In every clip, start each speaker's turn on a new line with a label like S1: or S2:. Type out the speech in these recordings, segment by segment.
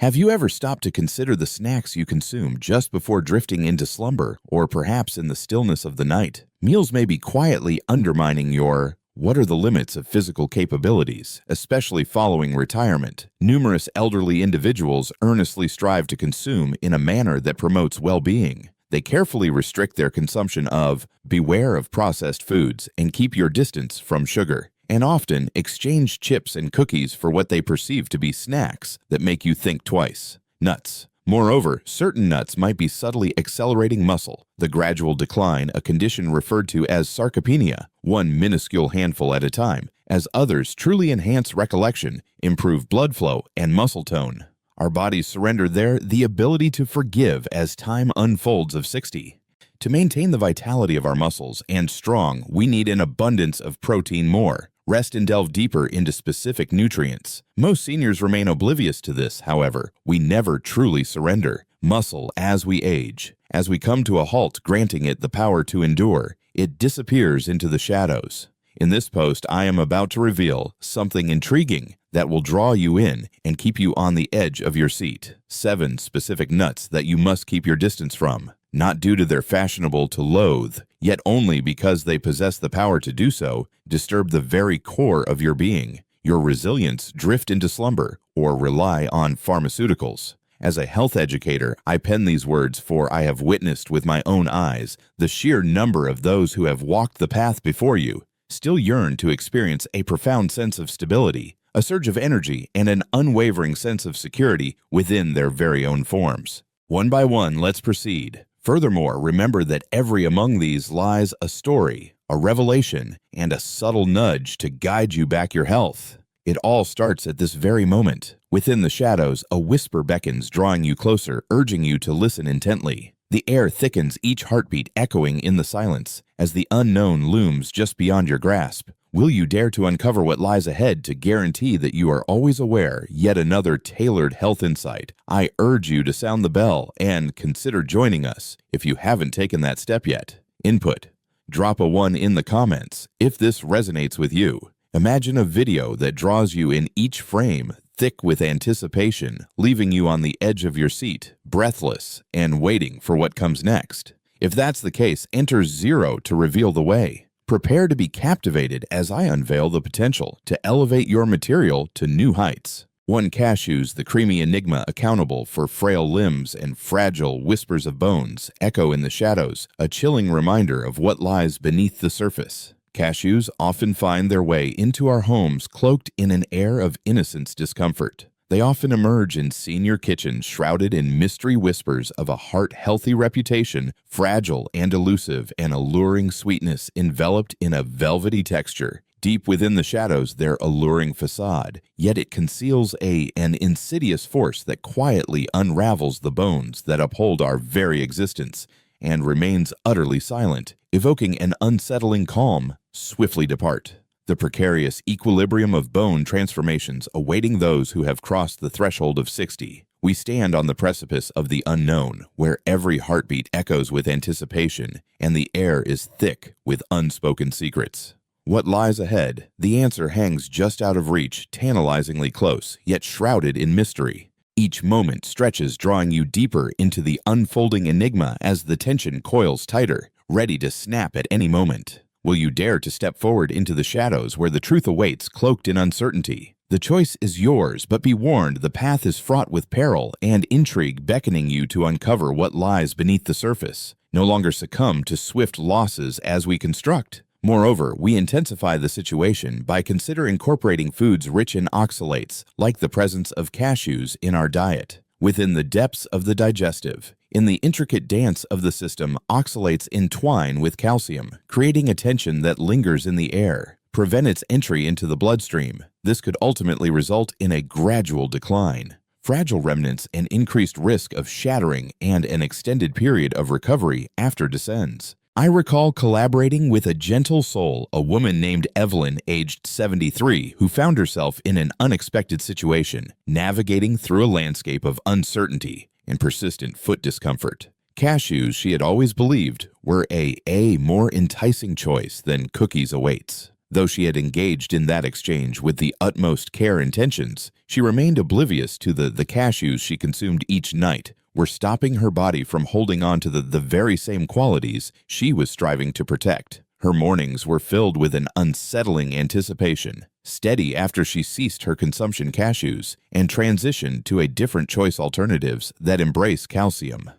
S1: Have you ever stopped to consider the snacks you consume just before drifting into slumber, or perhaps in the stillness of the night? Meals may be quietly undermining your what are the limits of physical capabilities, especially following retirement. Numerous elderly individuals earnestly strive to consume in a manner that promotes well-being. They carefully restrict their consumption of, beware of processed foods, and keep your distance from sugar, and often exchange chips and cookies for what they perceive to be snacks that make you think twice. Nuts. Moreover, certain nuts might be subtly accelerating muscle, the gradual decline, a condition referred to as sarcopenia, one minuscule handful at a time, as others truly enhance recollection, improve blood flow, and muscle tone. Our bodies surrender there the ability to forgive as time unfolds of 60. To maintain the vitality of our muscles and strong, we need an abundance of protein more. Rest and delve deeper into specific nutrients. Most seniors remain oblivious to this, however. We never truly surrender muscle as we age. As we come to a halt, granting it the power to endure, it disappears into the shadows. In this post, I am about to reveal something intriguing that will draw you in and keep you on the edge of your seat. 7 specific nuts that you must keep your distance from. Not due to their fashionable to loathe, yet only because they possess the power to do so, disturb the very core of your being, your resilience, drift into slumber, or rely on pharmaceuticals. As a health educator, I pen these words for I have witnessed with my own eyes the sheer number of those who have walked the path before you, still yearn to experience a profound sense of stability, a surge of energy, and an unwavering sense of security within their very own forms. One by one, let's proceed. Furthermore, remember that every among these lies a story, a revelation, and a subtle nudge to guide you back your health. It all starts at this very moment. Within the shadows, a whisper beckons, drawing you closer, urging you to listen intently. The air thickens, each heartbeat echoing in the silence, as the unknown looms just beyond your grasp. Will you dare to uncover what lies ahead to guarantee that you are always aware? Yet another tailored health insight. I urge you to sound the bell and consider joining us if you haven't taken that step yet. Input. Drop a 1 in the comments if this resonates with you. Imagine a video that draws you in each frame, thick with anticipation, leaving you on the edge of your seat, breathless, and waiting for what comes next. If that's the case, enter 0 to reveal the way. Prepare to be captivated as I unveil the potential to elevate your material to new heights. 1 cashews, the creamy enigma accountable for frail limbs and fragile whispers of bones, echo in the shadows, a chilling reminder of what lies beneath the surface. Cashews often find their way into our homes cloaked in an air of innocence discomfort. They often emerge in senior kitchens shrouded in mystery whispers of a heart-healthy reputation, fragile and elusive, an alluring sweetness enveloped in a velvety texture. Deep within the shadows, their alluring facade, yet it conceals an insidious force that quietly unravels the bones that uphold our very existence and remains utterly silent, evoking an unsettling calm. Swiftly depart. The precarious equilibrium of bone transformations awaiting those who have crossed the threshold of 60. We stand on the precipice of the unknown, where every heartbeat echoes with anticipation and the air is thick with unspoken secrets. What lies ahead? The answer hangs just out of reach, tantalizingly close, yet shrouded in mystery. Each moment stretches, drawing you deeper into the unfolding enigma as the tension coils tighter, ready to snap at any moment. Will you dare to step forward into the shadows where the truth awaits, cloaked in uncertainty? The choice is yours, but be warned, the path is fraught with peril and intrigue, beckoning you to uncover what lies beneath the surface. No longer succumb to swift losses as we construct. Moreover, we intensify the situation by considering incorporating foods rich in oxalates, like the presence of cashews in our diet. Within the depths of the digestive, in the intricate dance of the system, oxalates entwine with calcium, creating a tension that lingers in the air, prevent its entry into the bloodstream. This could ultimately result in a gradual decline, fragile remnants, and increased risk of shattering and an extended period of recovery after descends. I recall collaborating with a gentle soul, a woman named Evelyn, aged 73, who found herself in an unexpected situation, navigating through a landscape of uncertainty and persistent foot discomfort. Cashews, she had always believed, were a more enticing choice than cookies awaits. Though she had engaged in that exchange with the utmost care intentions, she remained oblivious to the cashews she consumed each night were stopping her body from holding on to the very same qualities she was striving to protect. Her mornings were filled with an unsettling anticipation, steady after she ceased her consumption cashews and transitioned to a different choice alternatives that embrace calcium.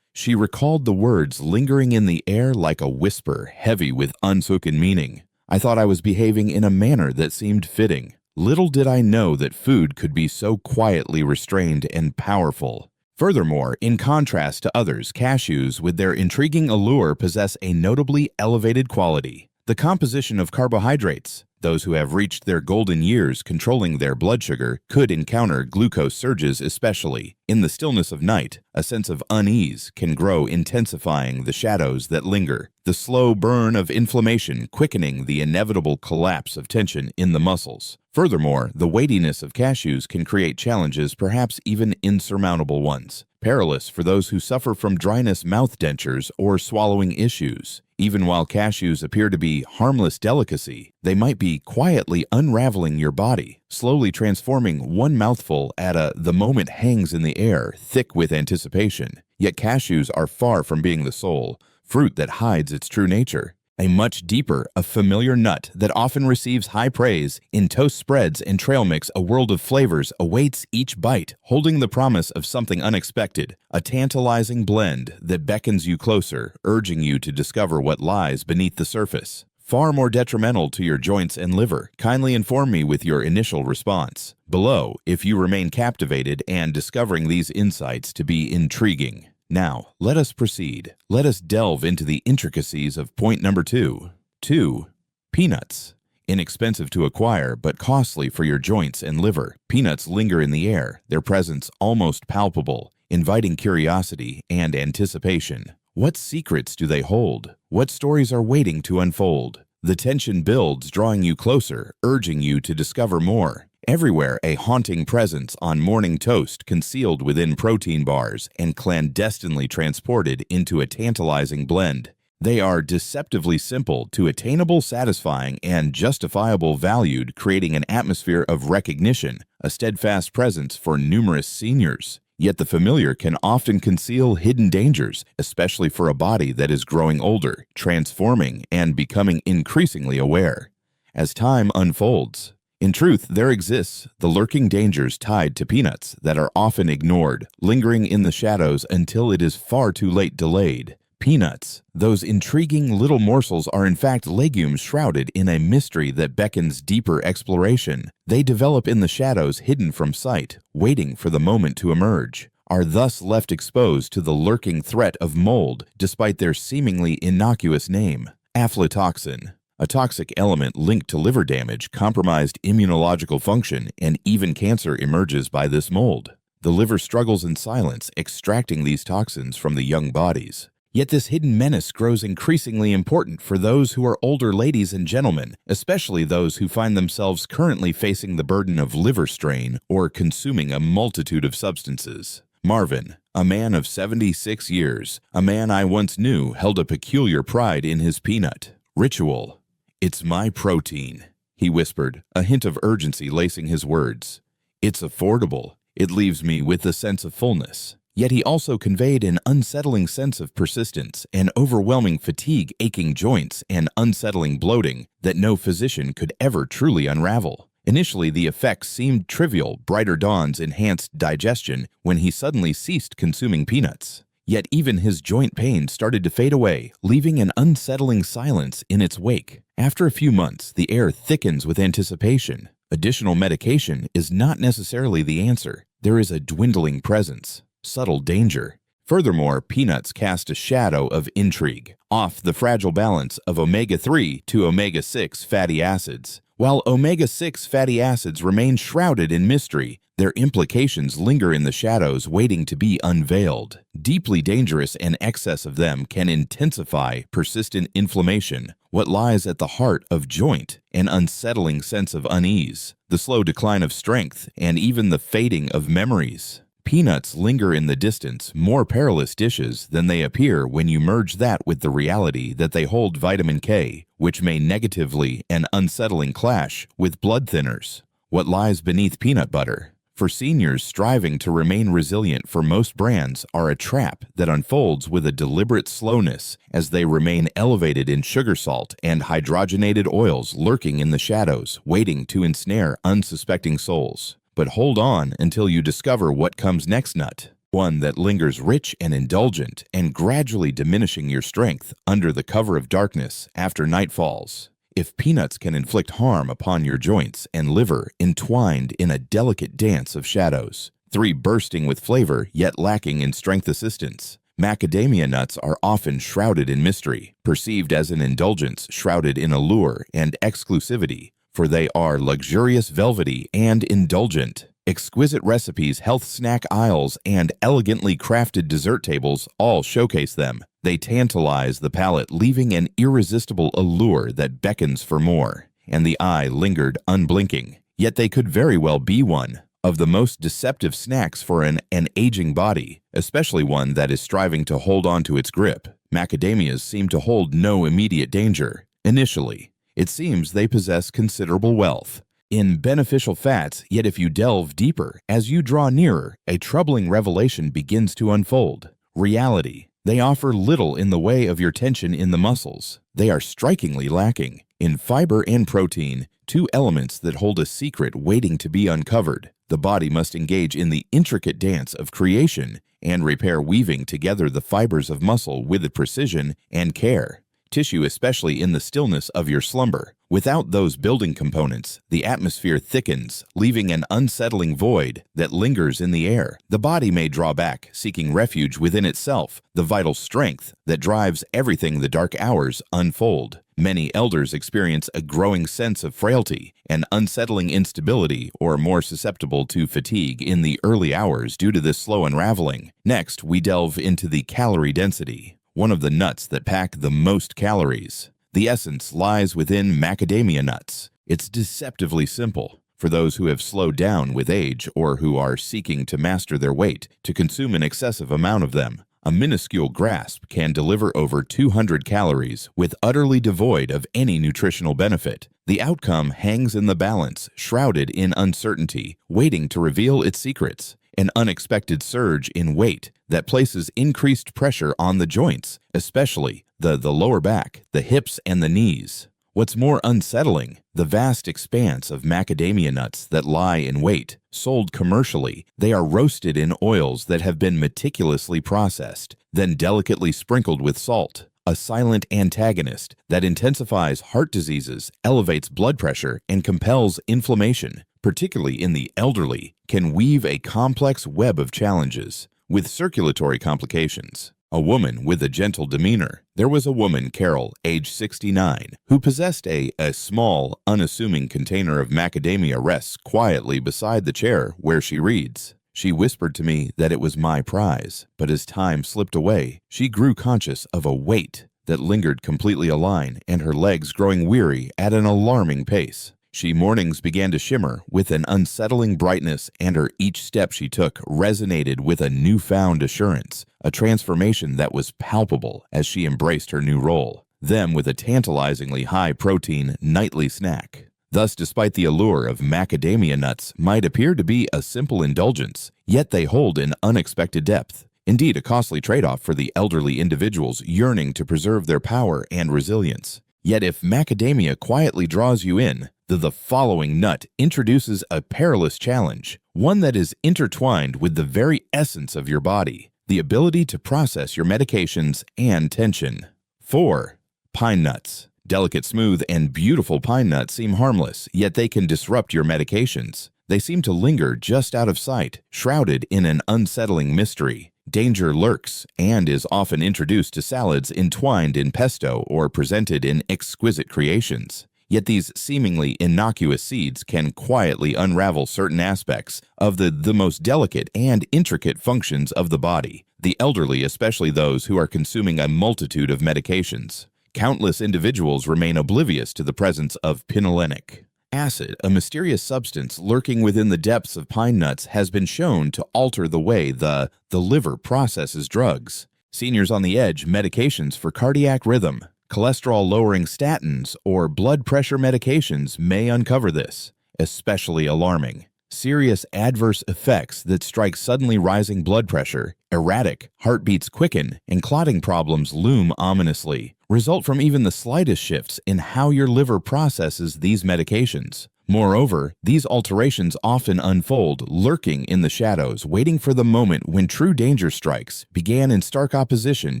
S1: She recalled the words lingering in the air like a whisper, heavy with unspoken meaning. I thought I was behaving in a manner that seemed fitting. Little did I know that food could be so quietly restrained and powerful. Furthermore, in contrast to others, cashews with their intriguing allure possess a notably elevated quality: the composition of carbohydrates. Those who have reached their golden years controlling their blood sugar could encounter glucose surges especially. In the stillness of night, a sense of unease can grow, intensifying the shadows that linger, the slow burn of inflammation quickening the inevitable collapse of tension in the muscles. Furthermore, the weightiness of cashews can create challenges, perhaps even insurmountable ones, perilous for those who suffer from dryness, mouth dentures, or swallowing issues. Even while cashews appear to be harmless delicacy, they might be quietly unraveling your body, slowly transforming one mouthful at the moment hangs in the air, thick with anticipation. Yet cashews are far from being the sole fruit that hides its true nature. A much deeper, a familiar nut that often receives high praise in toast spreads and trail mix, a world of flavors awaits each bite, holding the promise of something unexpected, a tantalizing blend that beckons you closer, urging you to discover what lies beneath the surface. Far more detrimental to your joints and liver. Kindly inform me with your initial response below if you remain captivated and discovering these insights to be intriguing. Now, let us proceed. Let us delve into the intricacies of point number 2. 2. Peanuts. Inexpensive to acquire, but costly for your joints and liver. Peanuts linger in the air, their presence almost palpable, inviting curiosity and anticipation. What secrets do they hold? What stories are waiting to unfold? The tension builds, drawing you closer, urging you to discover more. Everywhere, a haunting presence on morning toast, concealed within protein bars and clandestinely transported into a tantalizing blend. They are deceptively simple to attainable, satisfying, and justifiable valued, creating an atmosphere of recognition, a steadfast presence for numerous seniors. Yet the familiar can often conceal hidden dangers, especially for a body that is growing older, transforming, and becoming increasingly aware. As time unfolds, in truth, there exists the lurking dangers tied to peanuts that are often ignored, lingering in the shadows until it is far too late delayed. Peanuts, those intriguing little morsels, are in fact legumes shrouded in a mystery that beckons deeper exploration. They develop in the shadows, hidden from sight, waiting for the moment to emerge, are thus left exposed to the lurking threat of mold despite their seemingly innocuous name. Aflatoxin, a toxic element linked to liver damage, compromised immunological function, and even cancer emerges by this mold. The liver struggles in silence, extracting these toxins from the young bodies. Yet this hidden menace grows increasingly important for those who are older, ladies and gentlemen, especially those who find themselves currently facing the burden of liver strain or consuming a multitude of substances. Marvin, a man of 76 years, a man I once knew, held a peculiar pride in his peanut. Ritual. "It's my protein," he whispered, a hint of urgency lacing his words. "It's affordable. It leaves me with a sense of fullness." Yet he also conveyed an unsettling sense of persistence, an overwhelming fatigue, aching joints, and unsettling bloating that no physician could ever truly unravel. Initially, the effects seemed trivial, brighter dawns, enhanced digestion, when he suddenly ceased consuming peanuts. Yet even his joint pain started to fade away, leaving an unsettling silence in its wake. After a few months, the air thickens with anticipation. Additional medication is not necessarily the answer. There is a dwindling presence, subtle danger. Furthermore, peanuts cast a shadow of intrigue, off the fragile balance of omega-3 to omega-6 fatty acids. While omega-6 fatty acids remain shrouded in mystery, their implications linger in the shadows, waiting to be unveiled. Deeply dangerous, and excess of them can intensify persistent inflammation, what lies at the heart of joint, an unsettling sense of unease, the slow decline of strength, and even the fading of memories. Peanuts linger in the distance, more perilous dishes than they appear when you merge that with the reality that they hold vitamin K, which may negatively and unsettling clash with blood thinners. What lies beneath peanut butter? For seniors striving to remain resilient for most brands are a trap that unfolds with a deliberate slowness as they remain elevated in sugar salt and hydrogenated oils lurking in the shadows, waiting to ensnare unsuspecting souls. But hold on until you discover what comes next nut. One that lingers rich and indulgent and gradually diminishing your strength under the cover of darkness after night falls. If peanuts can inflict harm upon your joints and liver entwined in a delicate dance of shadows, 3 bursting with flavor yet lacking in strength assistance, macadamia nuts are often shrouded in mystery, perceived as an indulgence shrouded in allure and exclusivity, for they are luxurious, velvety, and indulgent. Exquisite recipes, health snack aisles, and elegantly crafted dessert tables all showcase them. They tantalize the palate, leaving an irresistible allure that beckons for more, and the eye lingered unblinking. Yet they could very well be one of the most deceptive snacks for an aging body, especially one that is striving to hold on to its grip. Macadamias seem to hold no immediate danger. Initially, it seems they possess considerable wealth in beneficial fats, yet if you delve deeper, as you draw nearer, a troubling revelation begins to unfold. Reality. They offer little in the way of your tension in the muscles. They are strikingly lacking in fiber and protein, 2 elements that hold a secret waiting to be uncovered. The body must engage in the intricate dance of creation and repair, weaving together the fibers of muscle with precision and care. Tissue, especially in the stillness of your slumber. Without those building components, the atmosphere thickens, leaving an unsettling void that lingers in the air. The body may draw back, seeking refuge within itself, the vital strength that drives everything the dark hours unfold. Many elders experience a growing sense of frailty and unsettling instability, or more susceptible to fatigue in the early hours due to this slow unraveling. Next, we delve into the calorie density. One of the nuts that pack the most calories. The essence lies within macadamia nuts. It's deceptively simple for those who have slowed down with age or who are seeking to master their weight to consume an excessive amount of them. A minuscule grasp can deliver over 200 calories with utterly devoid of any nutritional benefit. The outcome hangs in the balance, shrouded in uncertainty, waiting to reveal its secrets. An unexpected surge in weight that places increased pressure on the joints, especially the lower back, the hips, and the knees. What's more unsettling, the vast expanse of macadamia nuts that lie in wait. Sold commercially, they are roasted in oils that have been meticulously processed, then delicately sprinkled with salt. A silent antagonist that intensifies heart diseases, elevates blood pressure, and compels inflammation, particularly in the elderly, can weave a complex web of challenges with circulatory complications. A woman with a gentle demeanor. There was a woman, Carol, age 69, who possessed a small, unassuming container of macadamia rests quietly beside the chair where she reads. She whispered to me that it was my prize, but as time slipped away, she grew conscious of a weight that lingered completely aligned and her legs growing weary at an alarming pace. Mornings began to shimmer with an unsettling brightness, and each step she took resonated with a newfound assurance, a transformation that was palpable as she embraced her new role, them with a tantalizingly high-protein nightly snack. Thus, despite the allure of macadamia nuts might appear to be a simple indulgence, yet they hold an unexpected depth. Indeed, a costly trade-off for the elderly individuals yearning to preserve their power and resilience. Yet if macadamia quietly draws you in, the following nut introduces a perilous challenge, one that is intertwined with the very essence of your body, the ability to process your medications and tension. 4. Pine nuts. Delicate, smooth, and beautiful pine nuts seem harmless, yet they can disrupt your medications. They seem to linger just out of sight, shrouded in an unsettling mystery. Danger lurks and is often introduced to salads entwined in pesto or presented in exquisite creations. Yet these seemingly innocuous seeds can quietly unravel certain aspects of the most delicate and intricate functions of the body, the elderly, especially those who are consuming a multitude of medications. Countless individuals remain oblivious to the presence of pinolenic, Acid, a mysterious substance lurking within the depths of pine nuts, has been shown to alter the way the liver processes drugs. Seniors on the edge, medications for cardiac rhythm, cholesterol-lowering statins, or blood pressure medications may uncover this. Especially alarming. Serious adverse effects that strike suddenly rising blood pressure, erratic heartbeats quicken, and clotting problems loom ominously, result from even the slightest shifts in how your liver processes these medications. Moreover, these alterations often unfold, lurking in the shadows, waiting for the moment when true danger strikes, began in stark opposition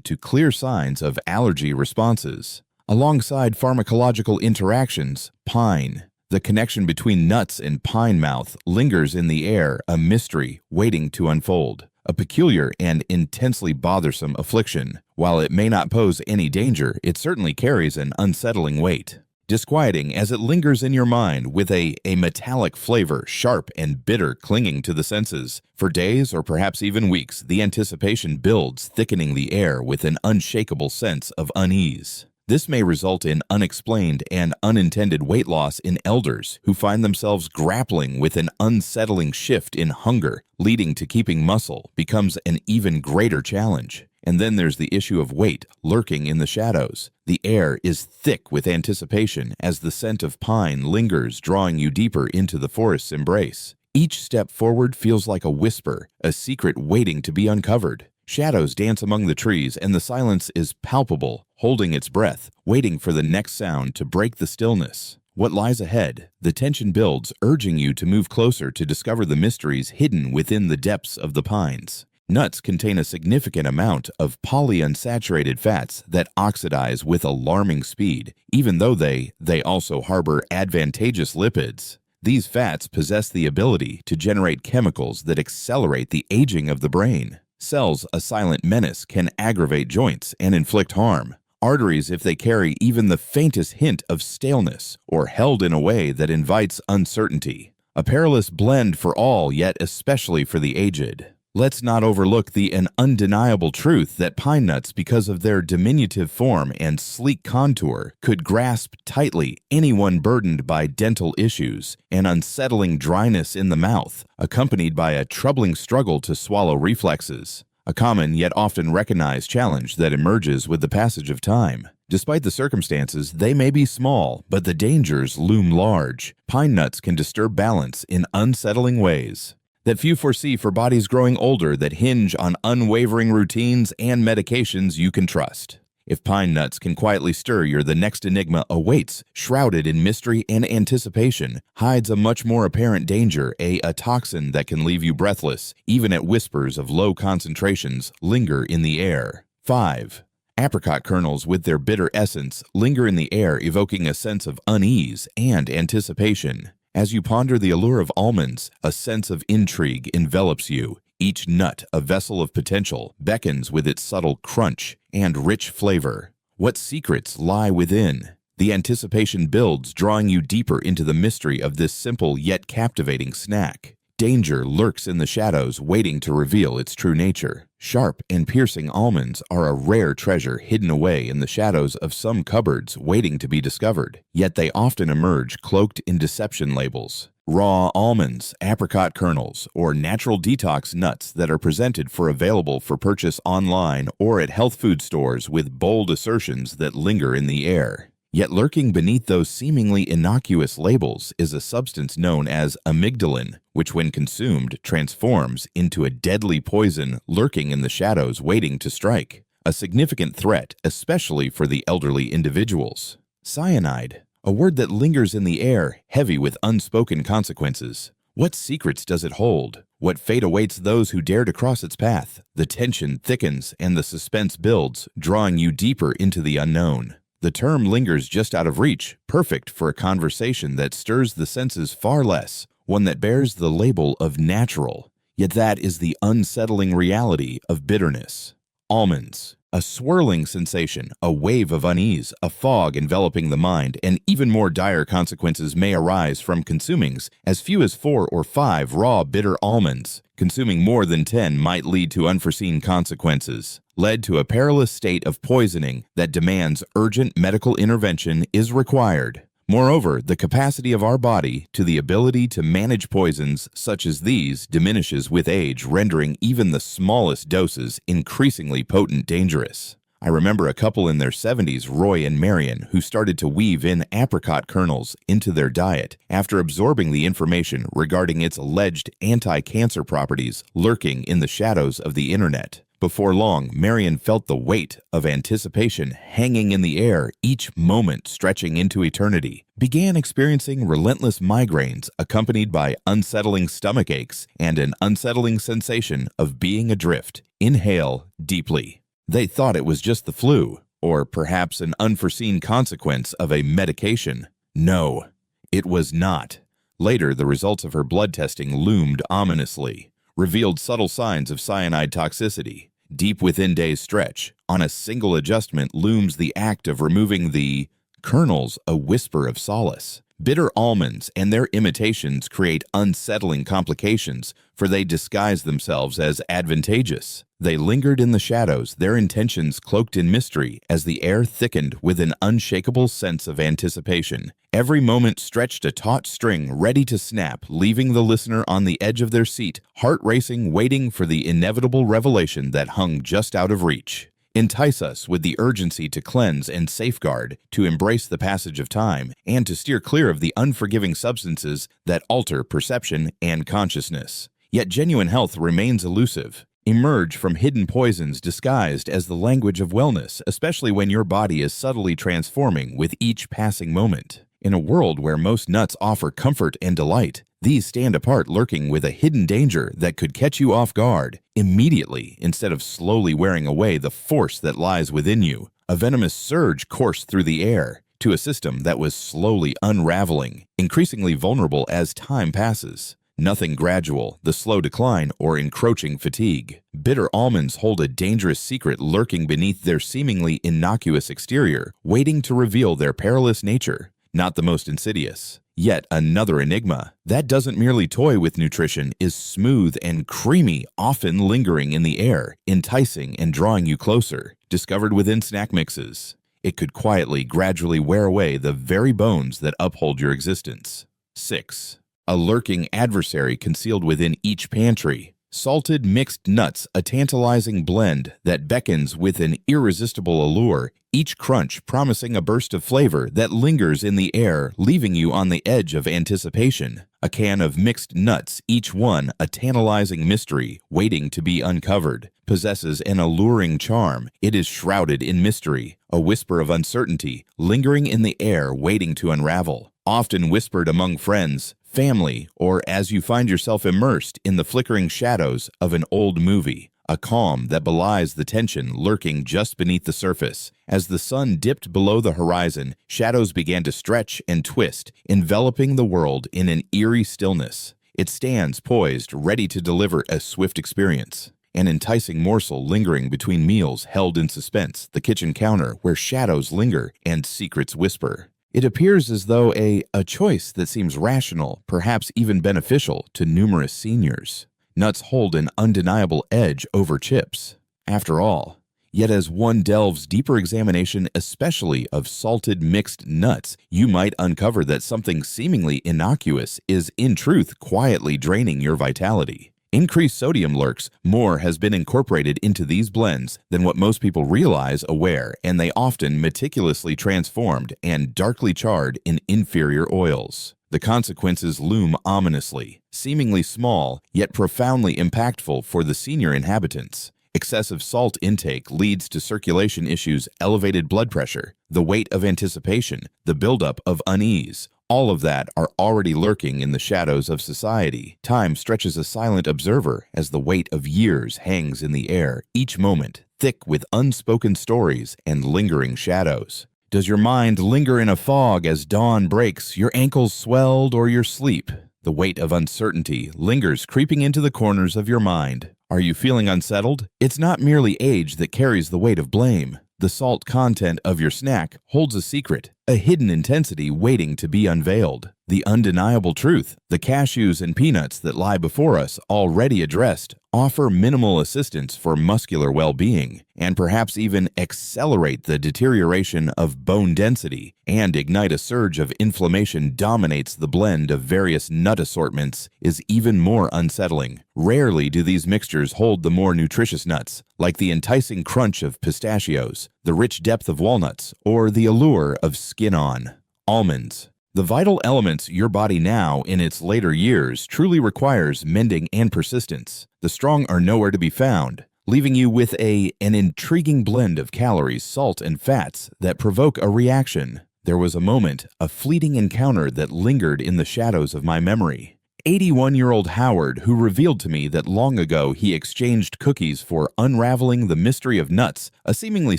S1: to clear signs of allergy responses. Alongside pharmacological interactions, pine. The connection between nuts and pine mouth lingers in the air, a mystery waiting to unfold. A peculiar and intensely bothersome affliction. While it may not pose any danger, it certainly carries an unsettling weight. Disquieting as it lingers in your mind with a metallic flavor, sharp and bitter, clinging to the senses. For days or perhaps even weeks, the anticipation builds, thickening the air with an unshakable sense of unease. This may result in unexplained and unintended weight loss in elders who find themselves grappling with an unsettling shift in hunger, leading to keeping muscle becomes an even greater challenge. And then there's the issue of weight lurking in the shadows. The air is thick with anticipation as the scent of pine lingers, drawing you deeper into the forest's embrace. Each step forward feels like a whisper, a secret waiting to be uncovered. Shadows dance among the trees, and the silence is palpable, holding its breath, waiting for the next sound to break the stillness. What lies ahead? The tension builds, urging you to move closer to discover the mysteries hidden within the depths of the pines. Nuts contain a significant amount of polyunsaturated fats that oxidize with alarming speed, even though they also harbor advantageous lipids. These fats possess the ability to generate chemicals that accelerate the aging of the brain. Cells, a silent menace, can aggravate joints and inflict harm. Arteries, if they carry even the faintest hint of staleness, or held in a way that invites uncertainty. A perilous blend for all, yet especially for the aged. Let's not overlook the undeniable truth that pine nuts, because of their diminutive form and sleek contour, could grasp tightly anyone burdened by dental issues, an unsettling dryness in the mouth, accompanied by a troubling struggle to swallow reflexes. A common yet often recognized challenge that emerges with the passage of time. Despite the circumstances, they may be small, but the dangers loom large. Pine nuts can disturb balance in unsettling ways that few foresee for bodies growing older that hinge on unwavering routines and medications you can trust. If pine nuts can quietly stir you, the next enigma awaits, shrouded in mystery and anticipation, hides a much more apparent danger, a toxin that can leave you breathless, even at whispers of low concentrations linger in the air. 5. Apricot kernels with their bitter essence linger in the air, evoking a sense of unease and anticipation. As you ponder the allure of almonds, a sense of intrigue envelops you. Each nut, a vessel of potential, beckons with its subtle crunch and rich flavor. What secrets lie within? The anticipation builds, drawing you deeper into the mystery of this simple yet captivating snack. Danger lurks in the shadows, waiting to reveal its true nature. Sharp and piercing almonds are a rare treasure hidden away in the shadows of some cupboards, waiting to be discovered. Yet they often emerge cloaked in deception labels. Raw almonds, apricot kernels, or natural detox nuts that are presented for available for purchase online or at health food stores with bold assertions that linger in the air. Yet lurking beneath those seemingly innocuous labels is a substance known as amygdalin, which when consumed transforms into a deadly poison lurking in the shadows waiting to strike. A significant threat, especially for the elderly individuals. Cyanide, a word that lingers in the air, heavy with unspoken consequences. What secrets does it hold? What fate awaits those who dare to cross its path? The tension thickens and the suspense builds, drawing you deeper into the unknown. The term lingers just out of reach, perfect for a conversation that stirs the senses far less, one that bears the label of natural. Yet that is the unsettling reality of bitterness. Almonds. A swirling sensation, a wave of unease, a fog enveloping the mind, and even more dire consequences may arise from consuming as few as 4 or 5 raw bitter almonds. Consuming more than 10 might lead to unforeseen consequences. Led to a perilous state of poisoning that demands urgent medical intervention is required. Moreover, the capacity of our body to the ability to manage poisons such as these diminishes with age, rendering even the smallest doses increasingly potent dangerous. I remember a couple in their 70s, Roy and Marion, who started to weave in apricot kernels into their diet after absorbing the information regarding its alleged anti-cancer properties lurking in the shadows of the internet. Before long, Marion felt the weight of anticipation hanging in the air, each moment stretching into eternity, began experiencing relentless migraines accompanied by unsettling stomach aches and an unsettling sensation of being adrift. Inhale deeply. They thought it was just the flu, or perhaps an unforeseen consequence of a medication. No, it was not. Later, the results of her blood testing loomed ominously, revealed subtle signs of cyanide toxicity. Deep within days' stretch, on a single adjustment looms the act of removing the kernels, a whisper of solace. Bitter almonds and their imitations create unsettling complications, for they disguise themselves as advantageous. They lingered in the shadows, their intentions cloaked in mystery, as the air thickened with an unshakable sense of anticipation. Every moment stretched a taut string ready to snap, leaving the listener on the edge of their seat, heart racing, waiting for the inevitable revelation that hung just out of reach. Entice us with the urgency to cleanse and safeguard, to embrace the passage of time, and to steer clear of the unforgiving substances that alter perception and consciousness. Yet genuine health remains elusive. Emerge from hidden poisons disguised as the language of wellness, especially when your body is subtly transforming with each passing moment. In a world where most nuts offer comfort and delight, these stand apart, lurking with a hidden danger that could catch you off guard immediately instead of slowly wearing away the force that lies within you. A venomous surge coursed through the air to a system that was slowly unraveling, increasingly vulnerable as time passes. Nothing gradual, the slow decline or encroaching fatigue. Bitter almonds hold a dangerous secret lurking beneath their seemingly innocuous exterior, waiting to reveal their perilous nature. Not the most insidious. Yet another enigma that doesn't merely toy with nutrition, is smooth and creamy, often lingering in the air, enticing and drawing you closer. Discovered within snack mixes, it could quietly, gradually wear away the very bones that uphold your existence. 6. A lurking adversary concealed within each pantry. Salted mixed nuts, a tantalizing blend that beckons with an irresistible allure, each crunch promising a burst of flavor that lingers in the air, leaving you on the edge of anticipation. A can of mixed nuts, each one a tantalizing mystery waiting to be uncovered, possesses an alluring charm. It is shrouded in mystery, a whisper of uncertainty lingering in the air waiting to unravel. Often whispered among friends, family, or as you find yourself immersed in the flickering shadows of an old movie, a calm that belies the tension lurking just beneath the surface. As the sun dipped below the horizon, shadows began to stretch and twist, enveloping the world in an eerie stillness. It stands poised, ready to deliver a swift experience. An enticing morsel lingering between meals held in suspense, the kitchen counter where shadows linger and secrets whisper. It appears as though a choice that seems rational, perhaps even beneficial to numerous seniors. Nuts hold an undeniable edge over chips. After all, yet as one delves deeper examination, especially of salted mixed nuts, you might uncover that something seemingly innocuous is in truth quietly draining your vitality. Increased sodium lurks. More has been incorporated into these blends than what most people realize aware, and they often meticulously transformed and darkly charred in inferior oils. The consequences loom ominously, seemingly small, yet profoundly impactful for the senior inhabitants. Excessive salt intake leads to circulation issues, elevated blood pressure, the weight of anticipation, the buildup of unease. All of that are already lurking in the shadows of society. Time stretches a silent observer as the weight of years hangs in the air, each moment thick with unspoken stories and lingering shadows. Does your mind linger in a fog as dawn breaks, your ankles swelled, or your sleep? The weight of uncertainty lingers, creeping into the corners of your mind. Are you feeling unsettled? It's not merely age that carries the weight of blame. The salt content of your snack holds a secret, a hidden intensity waiting to be unveiled. The undeniable truth, the cashews and peanuts that lie before us, already addressed, offer minimal assistance for muscular well-being, and perhaps even accelerate the deterioration of bone density and ignite a surge of inflammation. Dominates the blend of various nut assortments is even more unsettling. Rarely do these mixtures hold the more nutritious nuts, like the enticing crunch of pistachios, the rich depth of walnuts, or the allure of skin-on almonds. The vital elements your body now, in its later years, truly requires mending and persistence. The strong are nowhere to be found, leaving you with an intriguing blend of calories, salt, and fats that provoke a reaction. There was a moment, a fleeting encounter that lingered in the shadows of my memory. 81-year-old Howard, who revealed to me that long ago he exchanged cookies for unraveling the mystery of nuts, a seemingly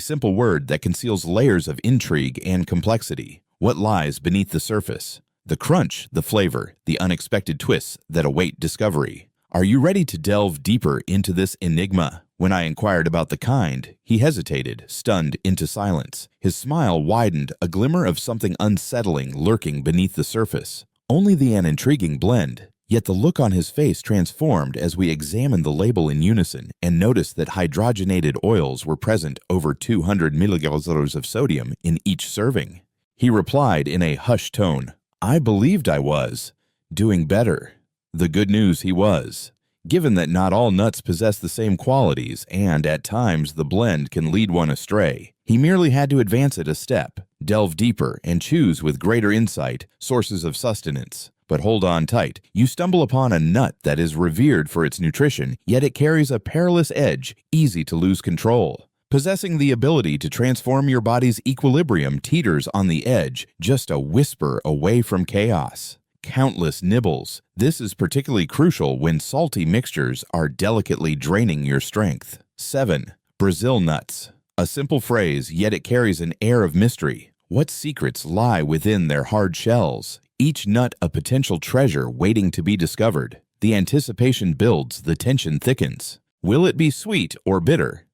S1: simple word that conceals layers of intrigue and complexity. What lies beneath the surface? The crunch, the flavor, the unexpected twists that await discovery. Are you ready to delve deeper into this enigma? When I inquired about the kind, he hesitated, stunned into silence. His smile widened, a glimmer of something unsettling lurking beneath the surface. Only an intriguing blend. Yet the look on his face transformed as we examined the label in unison and noticed that hydrogenated oils were present, over 200 milligrams of sodium in each serving. He replied in a hushed tone, "I believed I was doing better." The good news he was. Given that not all nuts possess the same qualities and at times the blend can lead one astray, he merely had to advance it a step, delve deeper, and choose with greater insight sources of sustenance. But hold on tight. You stumble upon a nut that is revered for its nutrition, yet it carries a perilous edge, easy to lose control. Possessing the ability to transform your body's equilibrium teeters on the edge, just a whisper away from chaos. Countless nibbles. This is particularly crucial when salty mixtures are delicately draining your strength. 7. Brazil nuts. A simple phrase, yet it carries an air of mystery. What secrets lie within their hard shells? Each nut a potential treasure waiting to be discovered. The anticipation builds, the tension thickens. Will it be sweet or bitter?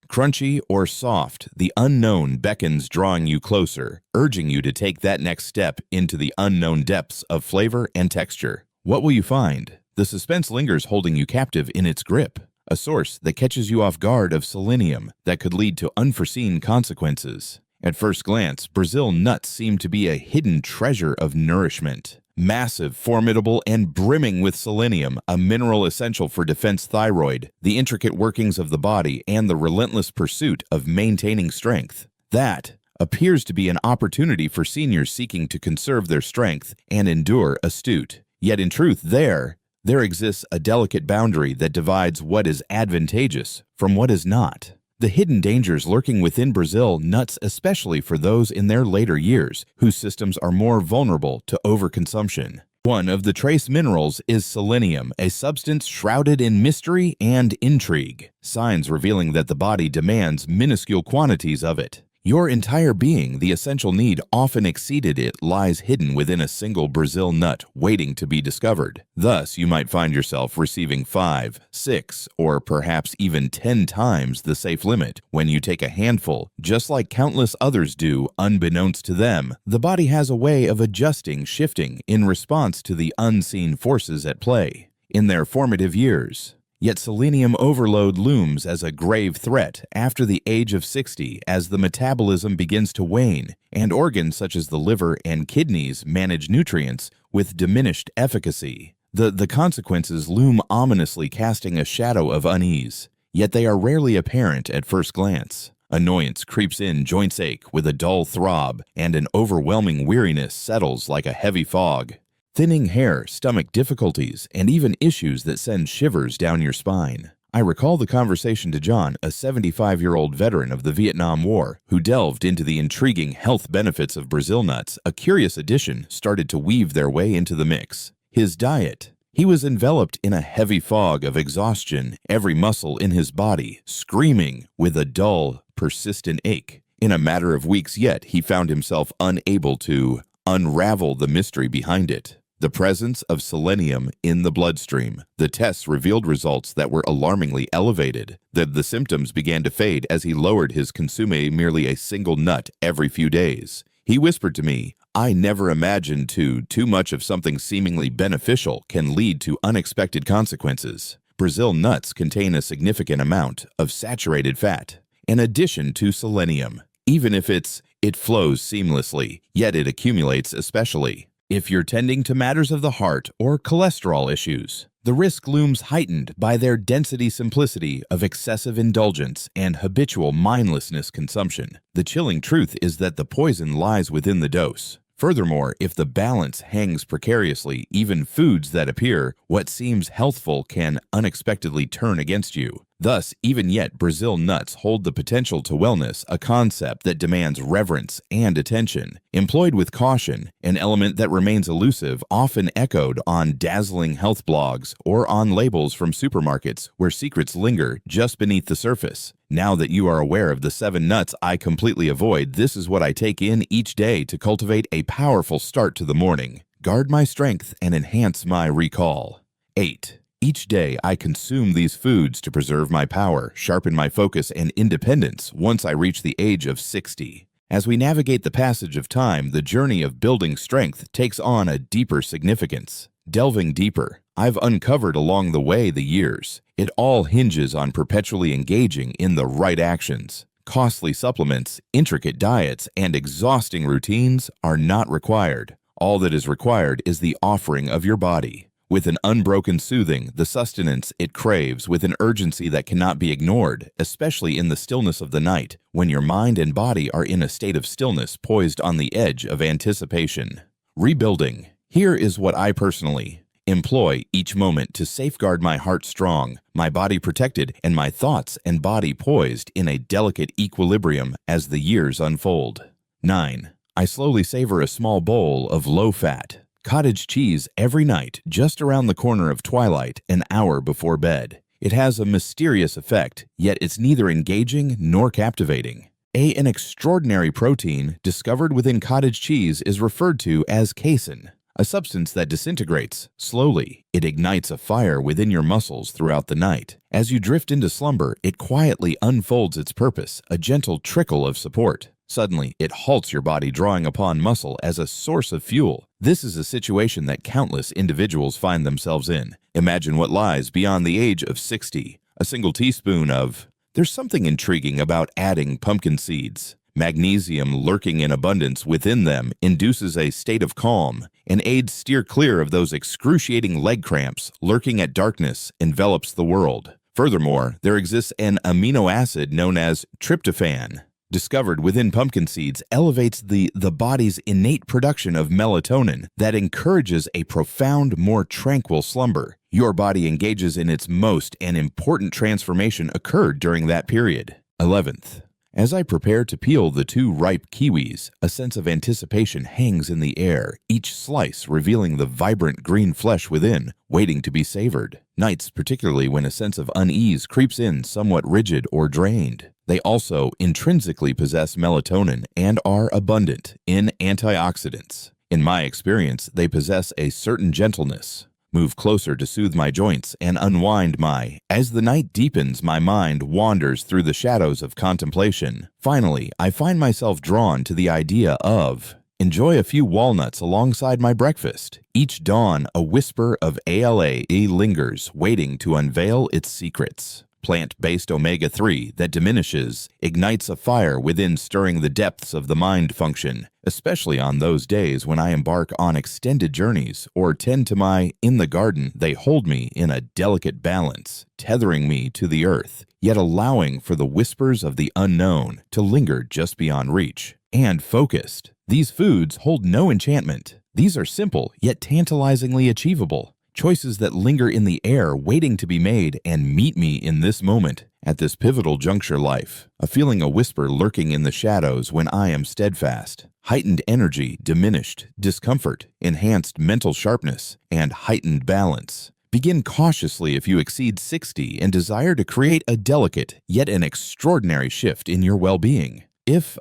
S1: Crunchy or soft, the unknown beckons, drawing you closer, urging you to take that next step into the unknown depths of flavor and texture. What will you find? The suspense lingers, holding you captive in its grip. A source that catches you off guard of selenium that could lead to unforeseen consequences. At first glance, Brazil nuts seem to be a hidden treasure of nourishment. Massive, formidable, and brimming with selenium, a mineral essential for defense thyroid, the intricate workings of the body, and the relentless pursuit of maintaining strength. That appears to be an opportunity for seniors seeking to conserve their strength and endure astute. Yet in truth, there exists a delicate boundary that divides what is advantageous from what is not. The hidden dangers lurking within Brazil nuts, especially for those in their later years, whose systems are more vulnerable to overconsumption. One of the trace minerals is selenium, a substance shrouded in mystery and intrigue, signs revealing that the body demands minuscule quantities of it. Your entire being, the essential need often exceeded it, lies hidden within a single Brazil nut waiting to be discovered. Thus, you might find yourself receiving 5, 6, or perhaps even 10 times the safe limit when you take a handful. Just like countless others do, unbeknownst to them, the body has a way of adjusting, shifting, in response to the unseen forces at play in their formative years. Yet selenium overload looms as a grave threat after the age of 60 as the metabolism begins to wane and organs such as the liver and kidneys manage nutrients with diminished efficacy. The consequences loom ominously, casting a shadow of unease, yet they are rarely apparent at first glance. Annoyance creeps in, joints ache with a dull throb, and an overwhelming weariness settles like a heavy fog. Thinning hair, stomach difficulties, and even issues that send shivers down your spine. I recall the conversation to John, a 75-year-old veteran of the Vietnam War, who delved into the intriguing health benefits of Brazil nuts. A curious addition started to weave their way into the mix: his diet. He was enveloped in a heavy fog of exhaustion, every muscle in his body screaming with a dull, persistent ache. In a matter of weeks yet, he found himself unable to unravel the mystery behind it. The presence of selenium in the bloodstream. The tests revealed results that were alarmingly elevated. The symptoms began to fade as he lowered his consume merely a single nut every few days. He whispered to me, I never imagined too much of something seemingly beneficial can lead to unexpected consequences. Brazil nuts contain a significant amount of saturated fat, in addition to selenium. Even if it flows seamlessly, yet it accumulates especially. If you're tending to matters of the heart or cholesterol issues, the risk looms heightened by their density simplicity of excessive indulgence and habitual mindlessness consumption. The chilling truth is that the poison lies within the dose. Furthermore, if the balance hangs precariously, even foods that appear what seems healthful can unexpectedly turn against you. Thus, even yet, Brazil nuts hold the potential to wellness, a concept that demands reverence and attention. Employed with caution, an element that remains elusive, often echoed on dazzling health blogs or on labels from supermarkets where secrets linger just beneath the surface. Now that you are aware of the 7 nuts I completely avoid, this is what I take in each day to cultivate a powerful start to the morning, guard my strength, and enhance my recall. 8. Each day, I consume these foods to preserve my power, sharpen my focus, and independence once I reach the age of 60. As we navigate the passage of time, the journey of building strength takes on a deeper significance. Delving deeper, I've uncovered along the way the years. It all hinges on perpetually engaging in the right actions. Costly supplements, intricate diets, and exhausting routines are not required. All that is required is the offering of your body. With an unbroken soothing, the sustenance it craves with an urgency that cannot be ignored, especially in the stillness of the night, when your mind and body are in a state of stillness poised on the edge of anticipation. Rebuilding. Here is what I personally employ each moment to safeguard my heart strong, my body protected, and my thoughts and body poised in a delicate equilibrium as the years unfold. 9. I slowly savor a small bowl of low-fat cottage cheese every night, just around the corner of twilight, an hour before bed. It has a mysterious effect, yet it's neither engaging nor captivating. An extraordinary protein discovered within cottage cheese is referred to as casein, a substance that disintegrates slowly. It ignites a fire within your muscles throughout the night. As you drift into slumber, it quietly unfolds its purpose, a gentle trickle of support. Suddenly, it halts your body, drawing upon muscle as a source of fuel. This is a situation that countless individuals find themselves in. Imagine what lies beyond the age of 60. A single teaspoon of... There's something intriguing about adding pumpkin seeds. Magnesium lurking in abundance within them induces a state of calm and aids steer clear of those excruciating leg cramps lurking at darkness envelops the world. Furthermore, there exists an amino acid known as tryptophan, discovered within pumpkin seeds, elevates the body's innate production of melatonin that encourages a profound, more tranquil slumber. Your body engages in its most and important transformation occurred during that period. 11th. As I prepare to peel the 2 ripe kiwis, a sense of anticipation hangs in the air, each slice revealing the vibrant green flesh within, waiting to be savored. Nights, particularly when a sense of unease creeps in, somewhat rigid or drained. They also intrinsically possess melatonin and are abundant in antioxidants. In my experience, they possess a certain gentleness. Move closer to soothe my joints and unwind my... As the night deepens, my mind wanders through the shadows of contemplation. Finally, I find myself drawn to the idea of... Enjoy a few walnuts alongside my breakfast. Each dawn, a whisper of ALA lingers, waiting to unveil its secrets. Plant-based omega-3 that diminishes, ignites a fire within, stirring the depths of the mind function, especially on those days when I embark on extended journeys or tend to my in the garden. They hold me in a delicate balance, tethering me to the earth, yet allowing for the whispers of the unknown to linger just beyond reach. And focused. These foods hold no enchantment. These are simple, yet tantalizingly achievable. Choices that linger in the air, waiting to be made and meet me in this moment, at this pivotal juncture life. A feeling, a whisper lurking in the shadows when I am steadfast. Heightened energy, diminished discomfort, enhanced mental sharpness, and heightened balance. Begin cautiously if you exceed 60 and desire to create a delicate, yet an extraordinary shift in your well-being.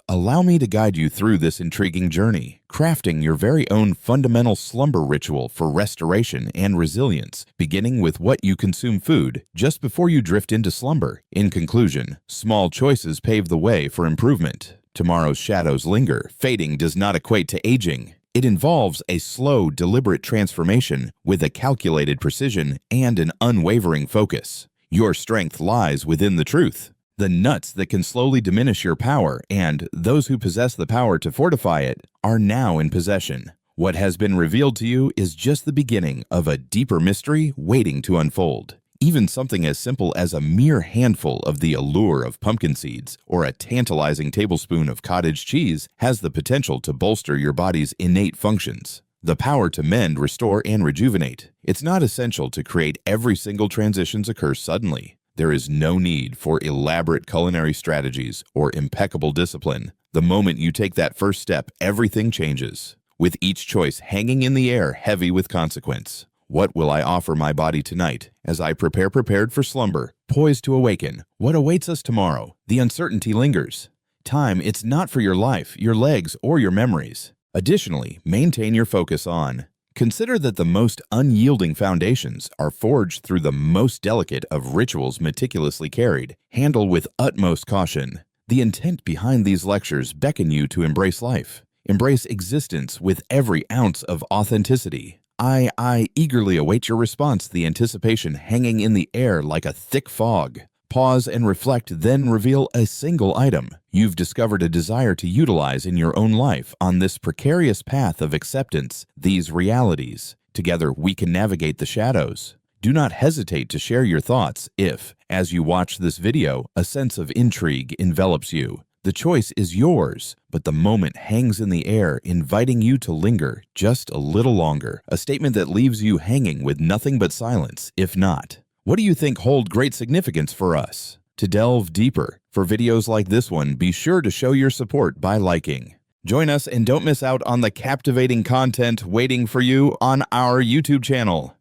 S1: Allow me to guide you through this intriguing journey, crafting your very own fundamental slumber ritual for restoration and resilience, beginning with what you consume food just before you drift into slumber. In conclusion, small choices pave the way for improvement. Tomorrow's shadows linger. Fading does not equate to aging. It involves a slow, deliberate transformation with a calculated precision and an unwavering focus. Your strength lies within the truth. The nuts that can slowly diminish your power and those who possess the power to fortify it are now in possession. What has been revealed to you is just the beginning of a deeper mystery waiting to unfold. Even something as simple as a mere handful of the allure of pumpkin seeds or a tantalizing tablespoon of cottage cheese has the potential to bolster your body's innate functions. The power to mend, restore, and rejuvenate. It's not essential to create every single transitions occur suddenly. There is no need for elaborate culinary strategies or impeccable discipline. The moment you take that first step, everything changes. With each choice hanging in the air, heavy with consequence. What will I offer my body tonight as I prepared for slumber, poised to awaken? What awaits us tomorrow? The uncertainty lingers. Time, it's not for your life, your legs, or your memories. Additionally, maintain your focus on. Consider that the most unyielding foundations are forged through the most delicate of rituals meticulously carried. Handle with utmost caution. The intent behind these lectures beckon you to embrace life. Embrace existence with every ounce of authenticity. I eagerly await your response, the anticipation hanging in the air like a thick fog. Pause and reflect, then reveal a single item you've discovered a desire to utilize in your own life on this precarious path of acceptance, these realities. Together, we can navigate the shadows. Do not hesitate to share your thoughts if, as you watch this video, a sense of intrigue envelops you. The choice is yours, but the moment hangs in the air, inviting you to linger just a little longer, a statement that leaves you hanging with nothing but silence, if not. What do you think hold great significance for us? To delve deeper, for videos like this one, be sure to show your support by liking. Join us and don't miss out on the captivating content waiting for you on our YouTube channel.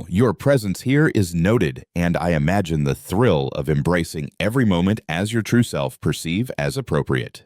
S1: Your presence here is noted, and I imagine the thrill of embracing every moment as your true self perceive as appropriate.